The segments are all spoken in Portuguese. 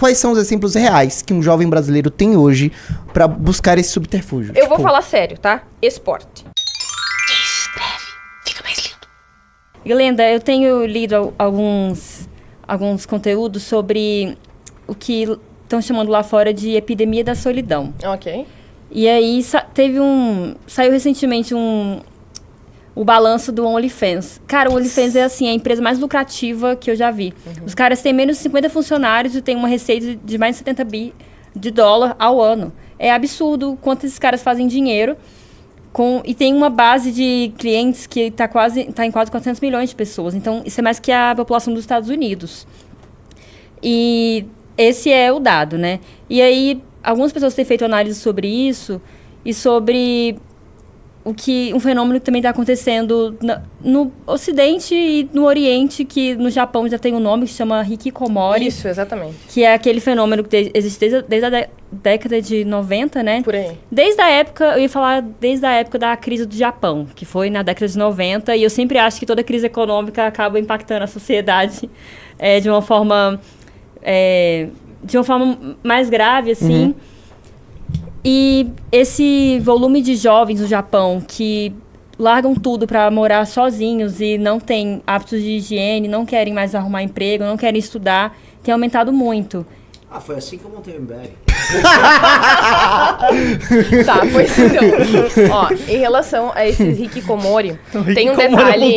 quais são os exemplos reais que um jovem brasileiro tem hoje pra buscar esse subterfúgio? Eu vou falar sério, tá? Esporte. Glenda, eu tenho lido alguns conteúdos sobre o que estão chamando lá fora de epidemia da solidão. Ok. E aí saiu recentemente o balanço do OnlyFans. Cara, o OnlyFans é assim, a empresa mais lucrativa que eu já vi. Os caras têm menos de 50 funcionários e têm uma receita de mais de 70 bi de dólar ao ano. É absurdo quanto esses caras fazem dinheiro. E tem uma base de clientes que tá em quase 400 milhões de pessoas. Então, isso é mais que a população dos Estados Unidos. E esse é o dado, né? E aí, algumas pessoas têm feito análise sobre isso e sobre um fenômeno que também está acontecendo no Ocidente e no Oriente, que no Japão já tem um nome que se chama hikikomori. Isso, exatamente. Que é aquele fenômeno que existe desde a década de 90, né? Por aí. Desde a época da crise do Japão, que foi na década de 90, e eu sempre acho que toda crise econômica acaba impactando a sociedade de uma forma mais grave, assim. Uhum. E esse volume de jovens no Japão que largam tudo para morar sozinhos e não têm hábitos de higiene, não querem mais arrumar emprego, não querem estudar, tem aumentado muito. Foi assim que eu montei o MBL. Tá, pois então. Ó, em relação a esses hikikomori, tem um detalhe...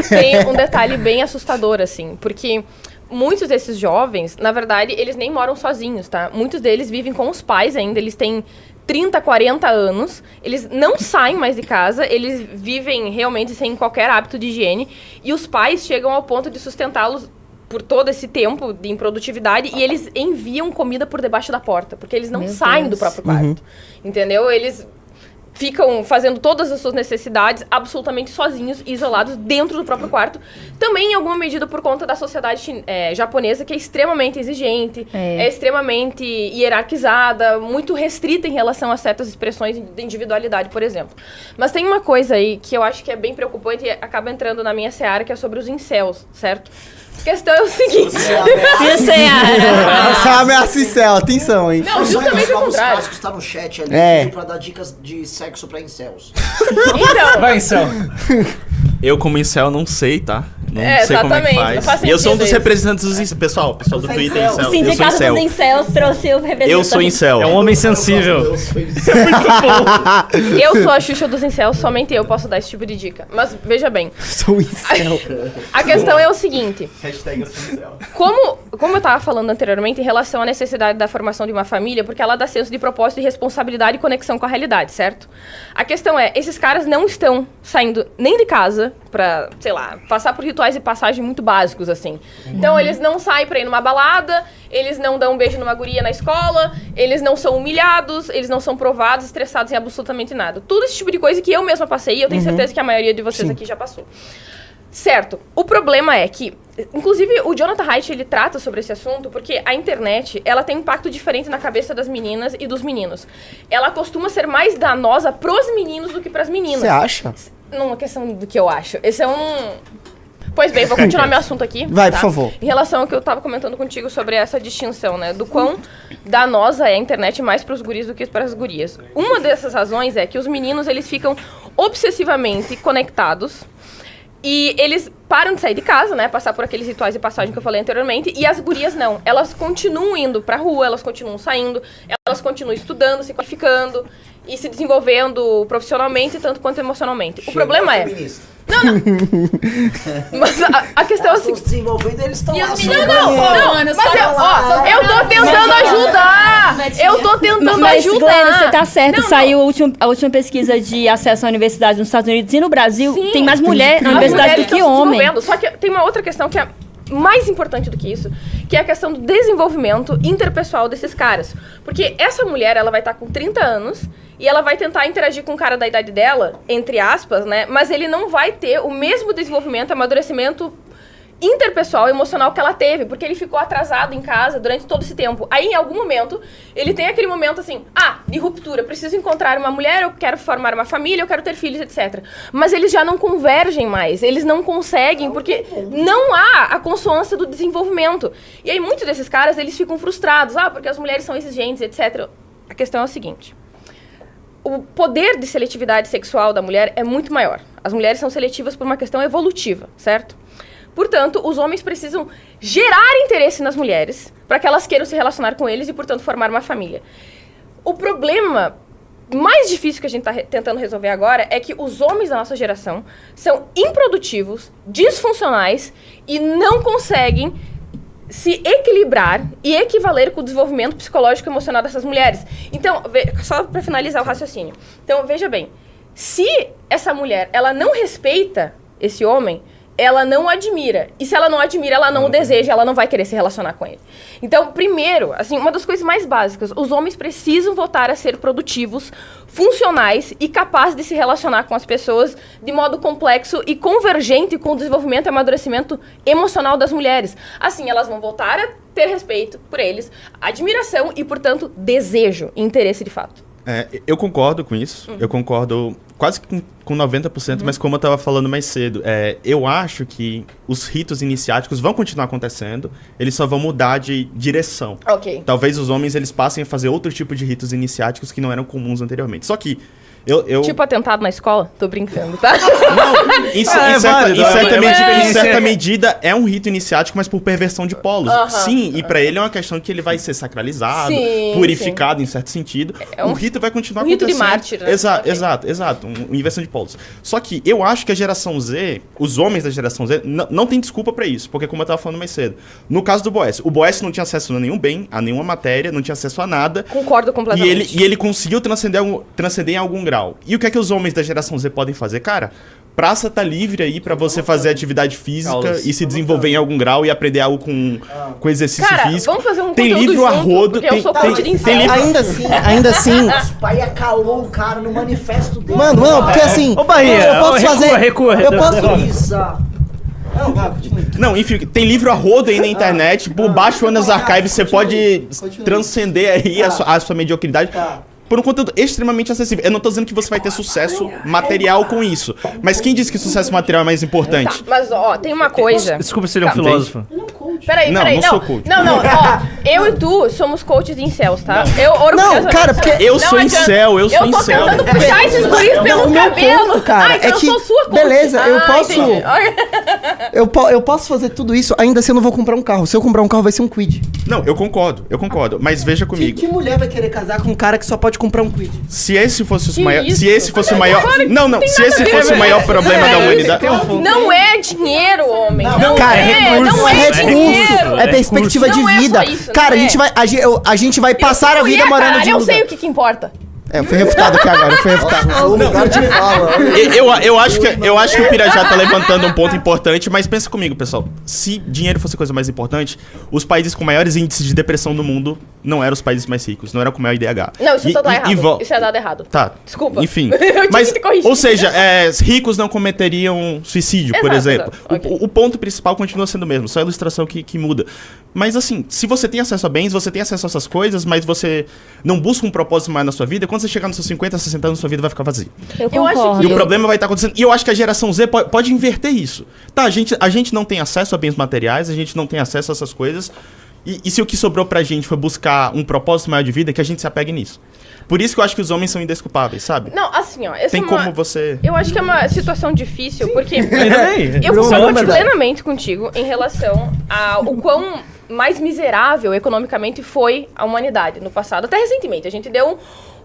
Tem um detalhe bem assustador, assim, porque... Muitos desses jovens, na verdade, eles nem moram sozinhos, tá? Muitos deles vivem com os pais ainda, eles têm 30, 40 anos, eles não saem mais de casa, eles vivem realmente sem qualquer hábito de higiene, e os pais chegam ao ponto de sustentá-los por todo esse tempo de improdutividade, e eles enviam comida por debaixo da porta, porque eles não saem do próprio quarto, entendeu? Eles ficam fazendo todas as suas necessidades absolutamente sozinhos e isolados dentro do próprio quarto. Também, em alguma medida, por conta da sociedade japonesa, que é extremamente exigente, é extremamente hierarquizada, muito restrita em relação a certas expressões de individualidade, por exemplo. Mas tem uma coisa aí que eu acho que é bem preocupante e acaba entrando na minha seara, que é sobre os incels, certo? A questão é o seguinte... Essa é a ameaça incel, atenção, hein? Não, justamente o contrário. Que está no chat ali, pra dar dicas de sexo pra incels. Então... Vai, incel. Eu, como incel, não sei, tá? Não sei como é que exatamente, faz. E eu sou um dos representantes dos incel. Pessoal do Twitter, incel. O Sindicato dos Incels trouxe o representante. Eu sou incel. É um homem sensível. Eu sou a Xuxa dos incels, somente eu posso dar esse tipo de dica. Mas, veja bem. Sou incel. A questão é o seguinte. Hashtag eu sou incel. Como eu tava falando anteriormente, em relação à necessidade da formação de uma família, porque ela dá senso de propósito, de responsabilidade e conexão com a realidade, certo? A questão é, esses caras não estão saindo nem de casa pra, sei lá, passar por rituais de passagem muito básicos, assim. Então, eles não saem pra ir numa balada, eles não dão um beijo numa guria na escola, eles não são humilhados, eles não são provados, estressados em absolutamente nada. Tudo esse tipo de coisa que eu mesma passei e eu tenho certeza que a maioria de vocês aqui já passou. Certo. O problema é que, inclusive, o Jonathan Haidt, ele trata sobre esse assunto porque a internet, ela tem um impacto diferente na cabeça das meninas e dos meninos. Ela costuma ser mais danosa pros meninos do que pras meninas. Você acha? Não é questão do que eu acho. Esse é um... Pois bem, vou continuar meu assunto aqui. Vai, tá? por favor. Em relação ao que eu tava comentando contigo sobre essa distinção, né? Do quão danosa é a internet mais pros guris do que para as gurias. Uma dessas razões é que os meninos, eles ficam obsessivamente conectados e eles param de sair de casa, né? Passar por aqueles rituais de passagem que eu falei anteriormente. E as gurias não. Elas continuam indo pra rua, elas continuam saindo, elas continuam estudando, se qualificando e se desenvolvendo profissionalmente, tanto quanto emocionalmente. O problema é... Não. Mas a questão é assim... Elas estão se desenvolvendo, eles estão lá. Mas eu tô tentando ajudar! Eu tô tentando ajudar! Glenda, você tá certo. Saiu a última pesquisa de acesso à universidade nos Estados Unidos e no Brasil. Sim, tem mais mulher na universidade do que homem. Só que tem uma outra questão que é mais importante do que isso, que é a questão do desenvolvimento interpessoal desses caras. Porque essa mulher, ela vai estar com 30 anos e ela vai tentar interagir com um cara da idade dela, entre aspas, né? Mas ele não vai ter o mesmo desenvolvimento, amadurecimento interpessoal, emocional que ela teve, porque ele ficou atrasado em casa durante todo esse tempo. Aí, em algum momento, ele tem aquele momento assim, de ruptura, preciso encontrar uma mulher, eu quero formar uma família, eu quero ter filhos, etc. Mas eles já não convergem mais, eles não conseguem, porque não há a consonância do desenvolvimento. E aí, muitos desses caras, eles ficam frustrados, porque as mulheres são exigentes, etc. A questão é a seguinte: o poder de seletividade sexual da mulher é muito maior. As mulheres são seletivas por uma questão evolutiva, certo? Portanto, os homens precisam gerar interesse nas mulheres para que elas queiram se relacionar com eles e, portanto, formar uma família. O problema mais difícil que a gente está tentando resolver agora é que os homens da nossa geração são improdutivos, disfuncionais e não conseguem se equilibrar e equivaler com o desenvolvimento psicológico e emocional dessas mulheres. Então, só para finalizar o raciocínio. Então, veja bem, se essa mulher ela não respeita esse homem, ela não o admira. E se ela não admira, ela não o deseja, ela não vai querer se relacionar com ele. Então, primeiro, assim, uma das coisas mais básicas, os homens precisam voltar a ser produtivos, funcionais e capazes de se relacionar com as pessoas de modo complexo e convergente com o desenvolvimento e amadurecimento emocional das mulheres. Assim, elas vão voltar a ter respeito por eles, admiração e, portanto, desejo e interesse de fato. Eu concordo com isso, eu concordo quase com 90%, mas como eu estava falando mais cedo, eu acho que os ritos iniciáticos vão continuar acontecendo, eles só vão mudar de direção. Ok. Talvez os homens eles passem a fazer outro tipo de ritos iniciáticos que não eram comuns anteriormente. Só que Tipo atentado na escola? Tô brincando, tá? Não, em certa medida é um rito iniciático, mas por perversão de polos. Sim, e pra ele é uma questão que ele vai ser sacralizado, purificado em certo sentido. O rito vai continuar acontecendo. Rito de mártir, né? Exato. Uma inversão de polos. Só que eu acho que a geração Z, os homens da geração Z, não tem desculpa pra isso, porque como eu tava falando mais cedo, no caso do Boécio, o Boécio não tinha acesso a nenhum bem, a nenhuma matéria, não tinha acesso a nada. Concordo completamente. E ele conseguiu transcender em algum grau. E o que é que os homens da geração Z podem fazer? Cara, praça tá livre aí pra você fazer atividade física e se desenvolver em algum grau e aprender algo com exercício físico. Vamos fazer um tem conteúdo livro a junto, rodo, eu sou coach de incel. Ainda assim. Os pai acalou o cara no manifesto dele. Mano, porque assim. Ô, Bahia, eu posso fazer. recua. Eu posso. Não, enfim, tem livro a rodo aí na internet. Por baixo Anas Archive você pode transcender aí a sua mediocridade. Por um conteúdo extremamente acessível. Eu não tô dizendo que você vai ter sucesso material com isso. Mas quem disse que sucesso material é mais importante? Mas, tem uma coisa... Desculpa se ele é um filósofo. Peraí. Não sou coach. Não, eu e tu somos coaches de incels, tá? Não, cara, porque eu sou incel. Eu tô tentando puxar esses guris pelo cabelo. Ponto, cara, então é que, eu sou sua coach. beleza, eu posso... Entendi. Eu posso fazer tudo isso, ainda assim eu não vou comprar um carro. Se eu comprar um carro, vai ser um Kwid. Não, eu concordo. Mas veja comigo. Que mulher vai querer casar com um cara que só pode comprar um Kwid? Se esse fosse o maior... isso? Se esse fosse o maior... Agora, Não, tem se nada esse a ver, fosse o maior problema da humanidade... Não é dinheiro, homem. Não Cara, é dinheiro. É perspectiva de Não é vida. só isso, Cara, não é. a gente vai passar a vida morando de Eu lugar. sei o que importa. Eu fui refutado aqui agora, O lugar de fala. Eu acho que o Pirajá tá levantando um ponto importante, mas pensa comigo, pessoal. Se dinheiro fosse a coisa mais importante, os países com maiores índices de depressão do mundo não eram os países mais ricos, não era com maior IDH. Não, isso tá errado. Isso é dado errado. Tá. Desculpa. Enfim. Eu tive Mas, que te corrigir. ou seja, ricos não cometeriam suicídio, por Exato, exemplo. exato. Ok. O ponto principal continua sendo o mesmo, só a ilustração que muda. Mas assim, se você tem acesso a bens, você tem acesso a essas coisas, mas você não busca um propósito maior na sua vida, quando você chegar nos seus 50, 60 anos, sua vida vai ficar vazia. Eu acho E que... o problema vai estar acontecendo. E eu acho que a geração Z pode inverter isso. Tá, a gente não tem acesso a bens materiais, a gente não tem acesso a essas coisas. E se o que sobrou pra gente foi buscar um propósito maior de vida, que a gente se apegue nisso. Por isso que eu acho que os homens são indesculpáveis, sabe? Não, assim, Tem como você... Eu acho que é uma situação difícil, porque... bem. Eu concordo plenamente contigo em relação ao quão mais miserável economicamente foi a humanidade no passado. Até recentemente, a gente deu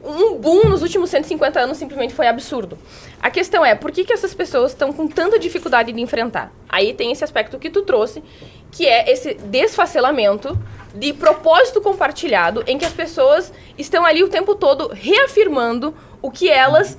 um boom nos últimos 150 anos, simplesmente foi absurdo. A questão é, por que essas pessoas estão com tanta dificuldade de enfrentar? Aí tem esse aspecto que tu trouxe, que é esse desfacelamento de propósito compartilhado, em que as pessoas estão ali o tempo todo reafirmando o que elas,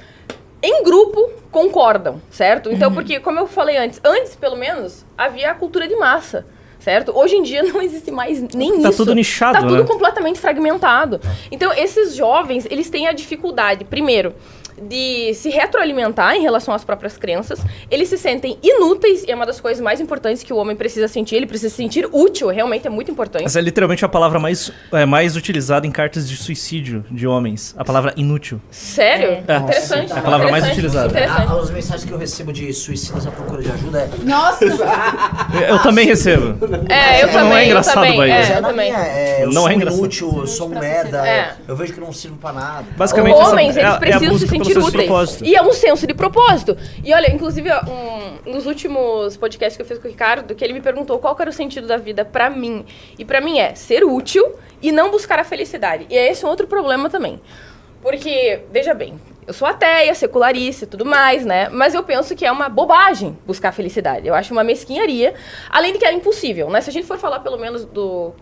em grupo, concordam, certo? Então, porque, como eu falei antes, pelo menos, havia a cultura de massa. Certo? Hoje em dia não existe mais nem isso. Tá tudo nichado, Tá tudo né? completamente fragmentado. Então, esses jovens, eles têm a dificuldade, primeiro, de se retroalimentar em relação às próprias crenças, eles se sentem inúteis, e é uma das coisas mais importantes que o homem precisa sentir, ele precisa se sentir útil, realmente é muito importante. Essa é literalmente a palavra mais utilizada em cartas de suicídio de homens. A palavra inútil. Sério? É. Interessante. É a palavra mais Interessante, utilizada. interessante. As mensagens que eu recebo de suicidas à procura de ajuda é... Nossa! Eu também recebo. É, eu Não também, é engraçado, eu também. Bahia. É, eu na também. minha, eu Não sou é engraçado. inútil, eu sou um merda, É. eu vejo que não sirvo pra nada. Basicamente, Homens, essa eles é a precisam se busca pelo sentir senso de úteis. propósito. E é um senso de propósito. E olha, inclusive, ó, nos últimos podcasts que eu fiz com o Ricardo, que ele me perguntou qual que era o sentido da vida pra mim. E pra mim é ser útil e não buscar a felicidade. E é esse um outro problema também. Porque, veja bem, eu sou ateia, secularista e tudo mais, né? Mas eu penso que é uma bobagem buscar a felicidade. Eu acho uma mesquinharia, além de que é impossível, né? Se a gente for falar pelo menos do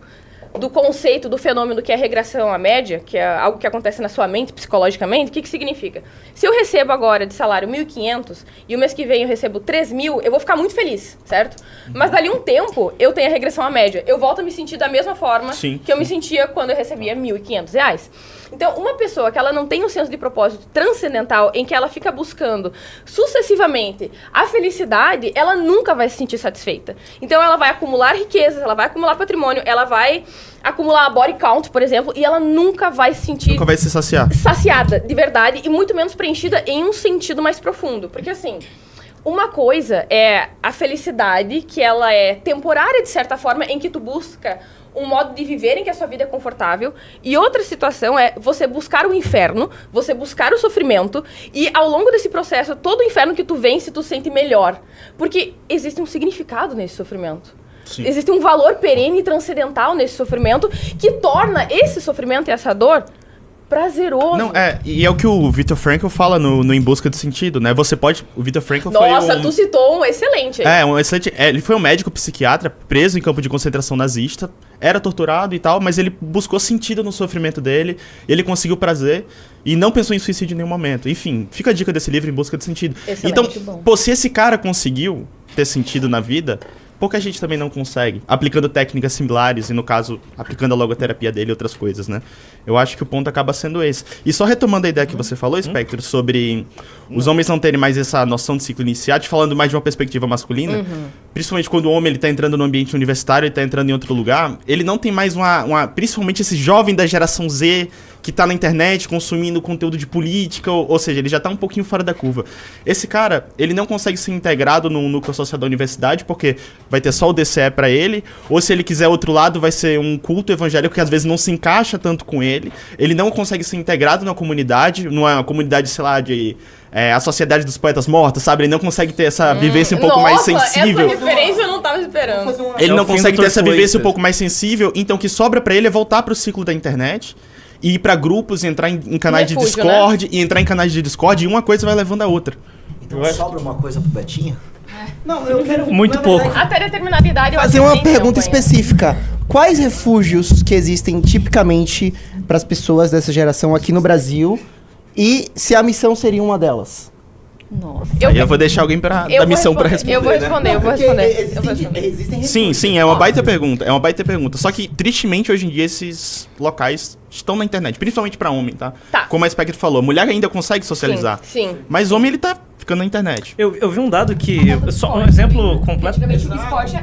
conceito, do fenômeno que é a regressão à média, que é algo que acontece na sua mente, psicologicamente, o que significa? Se eu recebo agora de salário 1.500 e o mês que vem eu recebo 3.000, eu vou ficar muito feliz, certo? Mas dali um tempo, eu tenho a regressão à média. Eu volto a me sentir da mesma forma que eu me sentia quando eu recebia R$1.500. Então, uma pessoa que ela não tem um senso de propósito transcendental, em que ela fica buscando sucessivamente a felicidade, ela nunca vai se sentir satisfeita. Então, ela vai acumular riquezas, ela vai acumular patrimônio, ela vai acumular a body count, por exemplo, e ela nunca vai se sentir... Nunca vai se saciar. Saciada, de verdade, e muito menos preenchida em um sentido mais profundo. Porque, assim... Uma coisa é a felicidade, que ela é temporária, de certa forma, em que tu busca um modo de viver em que a sua vida é confortável. E outra situação é você buscar o inferno, você buscar o sofrimento, e ao longo desse processo, todo o inferno que tu vence, tu sente melhor. Porque existe um significado nesse sofrimento. Sim. Existe um valor perene e transcendental nesse sofrimento, que torna esse sofrimento e essa dor prazeroso. Não, e é o que o Viktor Frankl fala no Em Busca do Sentido, né? Você pode... O Viktor Frankl foi Nossa, tu citou um excelente. um excelente... ele foi um médico psiquiatra preso em campo de concentração nazista, era torturado e tal, mas ele buscou sentido no sofrimento dele, ele conseguiu prazer e não pensou em suicídio em nenhum momento. Enfim, fica a dica desse livro, Em Busca do Sentido. Excelente, então, bom. pô, se esse cara conseguiu ter sentido na vida... Pouca gente também não consegue, aplicando técnicas similares, e no caso, aplicando a logoterapia dele e outras coisas, né? Eu acho que o ponto acaba sendo esse. E só retomando a ideia que você falou, Spectre, sobre os homens não terem mais essa noção de ciclo iniciático, falando mais de uma perspectiva masculina, principalmente quando o homem ele tá entrando no ambiente universitário, ele tá entrando em outro lugar, ele não tem mais principalmente esse jovem da geração Z, que tá na internet consumindo conteúdo de política, ou seja, ele já tá um pouquinho fora da curva. Esse cara, ele não consegue ser integrado no núcleo social da universidade, porque vai ter só o DCE pra ele, ou se ele quiser outro lado, vai ser um culto evangélico que às vezes não se encaixa tanto com ele não consegue ser integrado na comunidade, numa comunidade, sei lá, de... a Sociedade dos Poetas Mortos, sabe? Ele não consegue ter essa vivência um pouco mais sensível. Essa referência eu não tava esperando. Ele É não o fim consegue do ter essa Torture vivência um Wasted. pouco mais sensível, então o que sobra pra ele é voltar pro ciclo da internet e ir pra grupos, entrar em canais de Refúgio, Discord, e entrar em canais de Discord, e uma coisa vai levando a outra. Então sobra uma coisa pro Betinho? Não, eu quero... Muito na pouco. verdade, Até determinada idade eu fazer acho que uma tem pergunta campanha. específica. Quais refúgios que existem tipicamente para as pessoas dessa geração aqui no Brasil e se a missão seria uma delas? Nossa. Aí eu vou deixar alguém da missão pra responder. Eu vou responder, eu vou responder. Eu vou Existem, responder. existem Sim, é uma baita pergunta. É uma baita pergunta. Só que, tristemente, hoje em dia, esses locais estão na internet. Principalmente pra homem, tá? Tá. Como a Spectre falou, mulher ainda consegue socializar. Sim. Mas homem, ele tá ficando na internet. Eu vi um dado que... Só um exemplo completo... Antigamente o esporte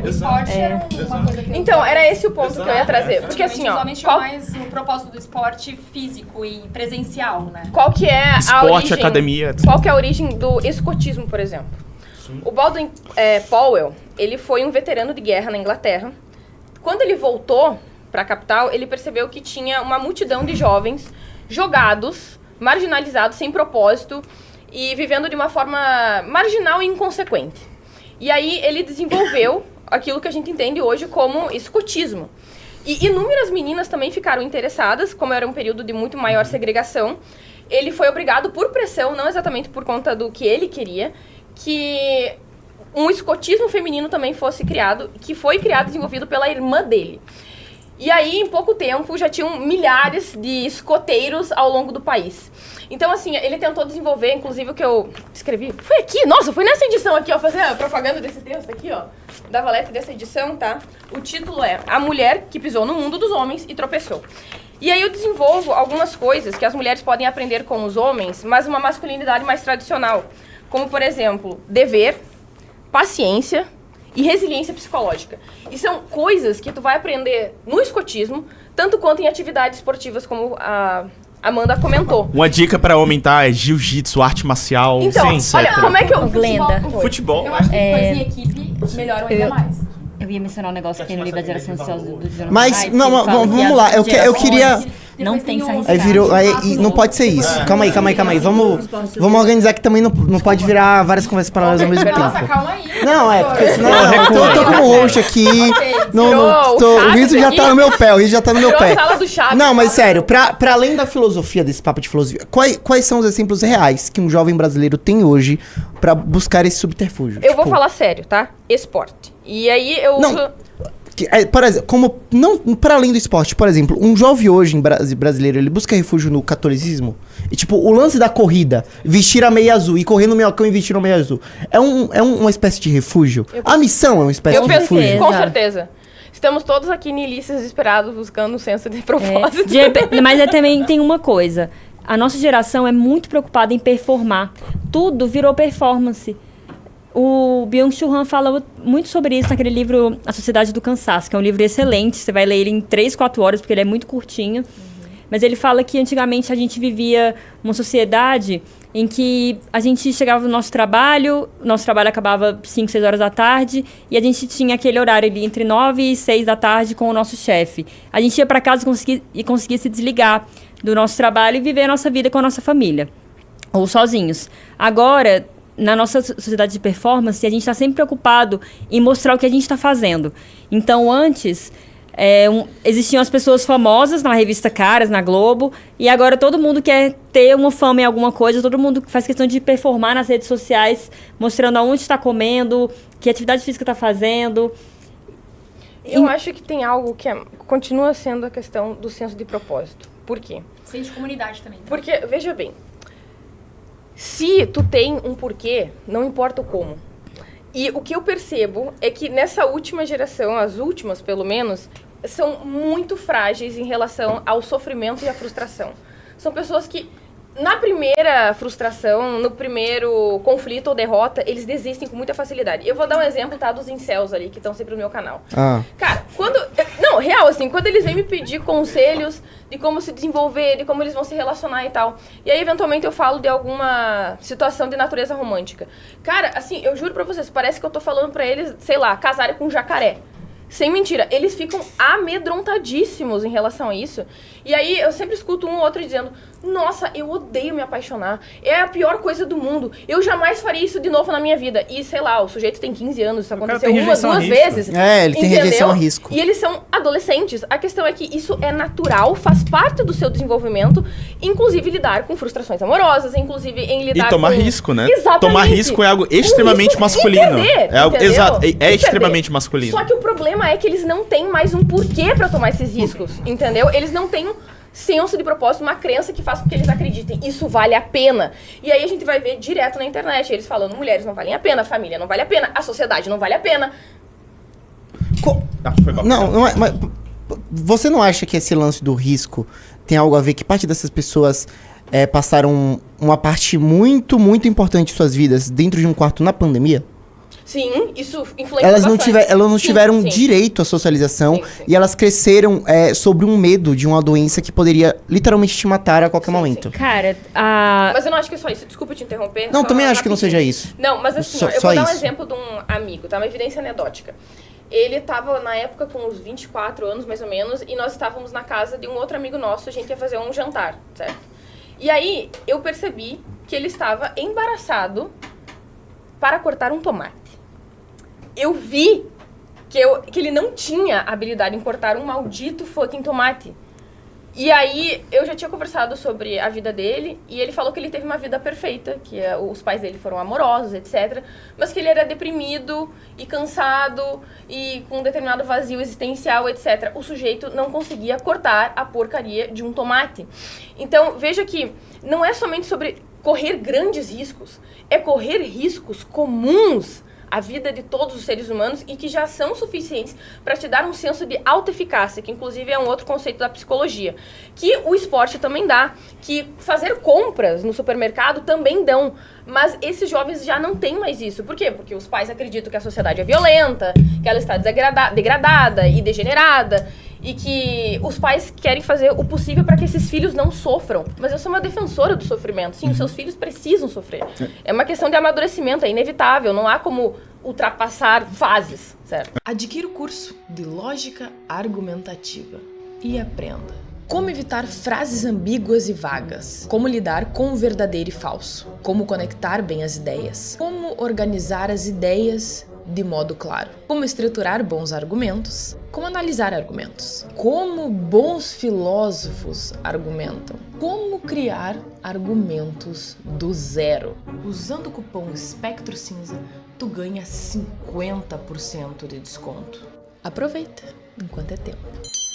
era uma coisa que... Então, era esse o ponto que eu ia trazer. Porque assim, Os ó, homens tinham qual, mais o propósito do esporte físico e presencial, né? qual que é a Esporte, origem... academia, etc. Qual que é a origem do escotismo, por exemplo? O Baldwin Powell, ele foi um veterano de guerra na Inglaterra. Quando ele voltou para a capital, ele percebeu que tinha uma multidão de jovens jogados, marginalizados, sem propósito e vivendo de uma forma marginal e inconsequente. E aí ele desenvolveu aquilo que a gente entende hoje como escotismo. E inúmeras meninas também ficaram interessadas, como era um período de muito maior segregação. Ele foi obrigado por pressão, não exatamente por conta do que ele queria, que um escotismo feminino também fosse criado, que foi criado e desenvolvido pela irmã dele. E aí, em pouco tempo, já tinham milhares de escoteiros ao longo do país. Então, assim, ele tentou desenvolver, inclusive o que eu escrevi. Foi aqui, nossa, foi nessa edição aqui, ó, fazer a propaganda desse texto aqui, ó, da Valete dessa edição, tá? O título é A Mulher que Pisou no Mundo dos Homens e Tropeçou. E aí eu desenvolvo algumas coisas que as mulheres podem aprender com os homens, mas uma masculinidade mais tradicional. Como, por exemplo, dever, paciência e resiliência psicológica. E são coisas que tu vai aprender no escotismo, tanto quanto em atividades esportivas, como a Amanda comentou. Uma dica pra homem, tá? É jiu-jitsu, arte marcial, Então, etc. olha, como é que eu... Glenda. Futebol. Eu acho que coisa em equipe melhoram ainda mais. Eu ia mencionar um negócio que tem no livro da geração ansiosa do Jonathan Mas, Haidt, não, que ele fala que vamos as lá. Eu gerações queria... Não tem que se Aí arriscar. virou. Não pode ser isso. Calma aí. Vamos organizar que também não pode virar várias conversas paralelas ao mesmo Nossa, tempo. calma aí. Não, porque senão recua eu tô como host aqui. O riso já tá no meu pé. Virou a sala do Chaves. Não, mas sério, pra além da filosofia, desse papo de filosofia, quais são os exemplos reais que um jovem brasileiro tem hoje pra buscar esse subterfúgio? Eu vou falar sério, tá? Esporte. E aí eu Não. uso... Por exemplo, como não para além do esporte, por exemplo, um jovem hoje brasileiro, ele busca refúgio no catolicismo. E tipo, o lance da corrida, vestir a meia azul e correr no minhocão e vestir a meia azul, é uma espécie de refúgio. A missão é uma espécie de penso, refúgio. com certeza. Estamos todos aqui nihilistas, desesperados, buscando um senso de propósito. Mas também tem uma coisa. A nossa geração é muito preocupada em performar. Tudo virou performance. O Byung-Chul Han fala muito sobre isso naquele livro A Sociedade do Cansaço, que é um livro excelente. Você vai ler ele em 3, 4 horas, porque ele é muito curtinho. Mas ele fala que antigamente a gente vivia uma sociedade em que a gente chegava no nosso trabalho acabava 5, 6 horas da tarde, e a gente tinha aquele horário ali entre 9 e 6 da tarde com o nosso chefe. A gente ia para casa e conseguia se desligar do nosso trabalho e viver a nossa vida com a nossa família, ou sozinhos. Agora, na nossa sociedade de performance, a gente está sempre preocupado em mostrar o que a gente está fazendo. Então, antes, existiam as pessoas famosas na revista Caras, na Globo, e agora todo mundo quer ter uma fama em alguma coisa, todo mundo faz questão de performar nas redes sociais, mostrando aonde está comendo, que atividade física está fazendo. Eu acho que tem algo que continua sendo a questão do senso de propósito. Por quê? Senso de comunidade também. Porque, veja bem, se tu tem um porquê, não importa o como. E o que eu percebo é que nessa última geração, as últimas pelo menos, são muito frágeis em relação ao sofrimento e à frustração. São pessoas que, na primeira frustração, no primeiro conflito ou derrota, eles desistem com muita facilidade. Eu vou dar um exemplo, tá, dos incels ali, que estão sempre no meu canal. Cara, não, real, assim, quando eles vêm me pedir conselhos de como se desenvolver, de como eles vão se relacionar e tal. E aí, eventualmente, eu falo de alguma situação de natureza romântica. Cara, assim, eu juro pra vocês, parece que eu tô falando pra eles, sei lá, casarem com um jacaré. Sem mentira, eles ficam amedrontadíssimos em relação a isso. E aí eu sempre escuto um ou outro dizendo: nossa, eu odeio me apaixonar, é a pior coisa do mundo, eu jamais faria isso de novo na minha vida. E sei lá, o sujeito tem 15 anos, isso aconteceu uma, 2 vezes. Ele tem rejeição a risco. E eles são adolescentes. A questão é que isso é natural, faz parte do seu desenvolvimento, inclusive lidar com frustrações amorosas, inclusive em lidar E tomar com... risco, né? Exatamente. Tomar risco é algo extremamente masculino. Entender, é algo, entendeu? exato, é Entender. extremamente masculino. Só que o problema é que eles não têm mais um porquê pra tomar esses riscos, entendeu? Eles não têm um senso de propósito, uma crença que faz com que eles acreditem, isso vale a pena. E aí a gente vai ver direto na internet, eles falando, mulheres não valem a pena, família não vale a pena, a sociedade não vale a pena. Foi bom. Não é, mas você não acha que esse lance do risco tem algo a ver que parte dessas pessoas passaram uma parte muito, muito importante de suas vidas dentro de um quarto na pandemia? Sim, isso influencia Elas bastante. não tiveram Sim. direito à socialização Sim. e elas cresceram sobre um medo de uma doença que poderia literalmente te matar a qualquer momento. Cara, Mas eu não acho que é só isso. Desculpa te interromper. Não, só também acho que não rapidinho. seja isso. Não, mas assim, Só- ó, eu só vou dar um isso. exemplo de um amigo, tá? Uma evidência anedótica. Ele tava, na época, com uns 24 anos, mais ou menos, e nós estávamos na casa de um outro amigo nosso, a gente ia fazer um jantar, certo? E aí, eu percebi que ele estava embaraçado para cortar um tomate. Eu vi que ele não tinha habilidade em cortar um maldito fucking tomate. E aí, eu já tinha conversado sobre a vida dele, e ele falou que ele teve uma vida perfeita, que os pais dele foram amorosos, etc. Mas que ele era deprimido e cansado, e com um determinado vazio existencial, etc. O sujeito não conseguia cortar a porcaria de um tomate. Então, veja que não é somente sobre correr grandes riscos, é correr riscos comuns a vida de todos os seres humanos e que já são suficientes para te dar um senso de autoeficácia, que inclusive é um outro conceito da psicologia, que o esporte também dá, que fazer compras no supermercado também dão, mas esses jovens já não têm mais isso. Por quê? Porque os pais acreditam que a sociedade é violenta, que ela está degradada e degenerada, e que os pais querem fazer o possível para que esses filhos não sofram. Mas eu sou uma defensora do sofrimento. Sim, os seus filhos precisam sofrer. É uma questão de amadurecimento, é inevitável, não há como ultrapassar fases, certo? Adquira o curso de Lógica Argumentativa e aprenda como evitar frases ambíguas e vagas, como lidar com o verdadeiro e falso, como conectar bem as ideias, como organizar as ideias de modo claro, como estruturar bons argumentos, como analisar argumentos, como bons filósofos argumentam, como criar argumentos do zero. Usando o cupom Espectro Cinza, tu ganha 50% de desconto. Aproveita enquanto é tempo.